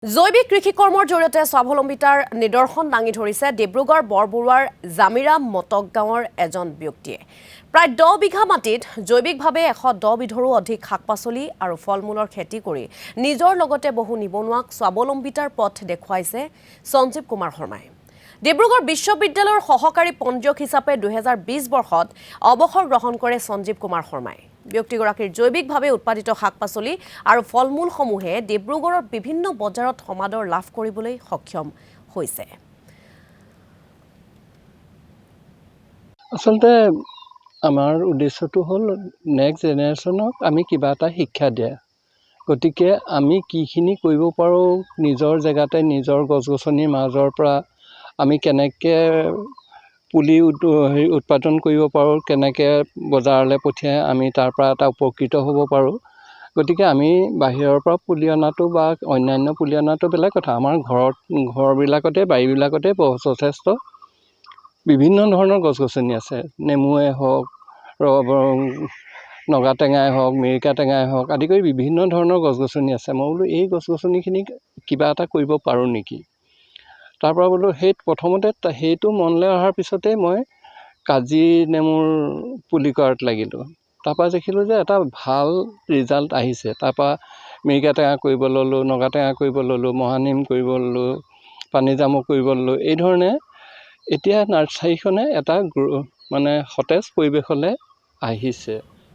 জৈৱিক কৃষি কৰ্মৰ জৰিয়তে স্বাৱলম্বিতাৰ নিদৰ্শন দাঙি ধৰিছে ডিব্ৰুগড় বৰবৰুৱাৰ জামিৰাম মটক গাঁৱৰ এজন ব্যক্তিয়ে। প্ৰায় 10 বিঘা মাটিত জৈৱিকভাৱে 110 বিধৰো অধিক শাক-পাচলি আৰু ফল-মূলৰ খেতি কৰি নিজৰ লগতে বহু নিবনুৱাক স্বাৱলম্বিতাৰ পথ দেখুৱাইছে সঞ্জীৱ কুমাৰ শৰ্মাই। ডিব্ৰুগড় বিশ্ববিদ্যালয়ৰ সহকাৰী পঞ্জীয়ক হিচাপে 2020 বৰ্ষত অৱসৰ গ্ৰহণ কৰে সঞ্জীৱ কুমাৰ শৰ্মাই। ব্যক্তিগৰাকীৰ জৈৱিকভাৱে উৎপাদিত শাক-পাচলি আৰু ফল-মূলসমূহে ডিব্ৰুগড়ৰ বিভিন্ন বজাৰত সমাদৰ লাভ কৰিবলৈ সক্ষম হৈছে। আচলতে আমাৰ উদ্দেশ্যটো হ'ল নেক্সট জেনেৰেশ্যনক আমি কিবা এটা শিক্ষা দিয়া। গতিকে আমি কিখিনি কৰিব পাৰোঁ নিজৰ জেগাতে নিজৰ গছ-গছনিৰ মাজৰ পৰা আমি কেনেকৈ পুলি উৎপাদন কৰিব পাৰোঁ, কেনেকৈ বজাৰলৈ পঠিয়াই আমি তাৰ পৰা এটা উপকৃত হ'ব পাৰোঁ। গতিকে আমি বাহিৰৰ পৰা পুলি অনাটো বা অন্যান্য পুলি অনাটো বেলেগ কথা। আমাৰ ঘৰবিলাকতে বাৰীবিলাকতে যথেষ্ট বিভিন্ন ধৰণৰ গছ-গছনি আছে। নেমুৱে হওক, নগা টেঙাই হওক, মিৰিকা টেঙাই হওক আদি কৰি বিভিন্ন ধৰণৰ গছ-গছনি আছে। মই বোলো এই গছ-গছনিখিনি কিবা এটা কৰিব পাৰোঁ নেকি। তাৰ পৰা বোলো প্ৰথমতে সেইটো মনলৈ অহাৰ পিছতেই মই কাজি নেমুৰ পুলি কৰাত লাগিলোঁ। তাৰপৰা দেখিলোঁ যে এটা ভাল ৰিজাল্ট আহিছে। তাৰপৰা মিৰিকা টেঙা কৰিব ল'লোঁ, নগা টেঙা কৰিব ল'লোঁ, মহানিম কৰিব ল'লোঁ, পানীজামু কৰিব ল'লোঁ। এই ধৰণে এতিয়া নাৰ্চাৰীখনে এটা সতেজ পৰিৱেশলৈ আহিছে।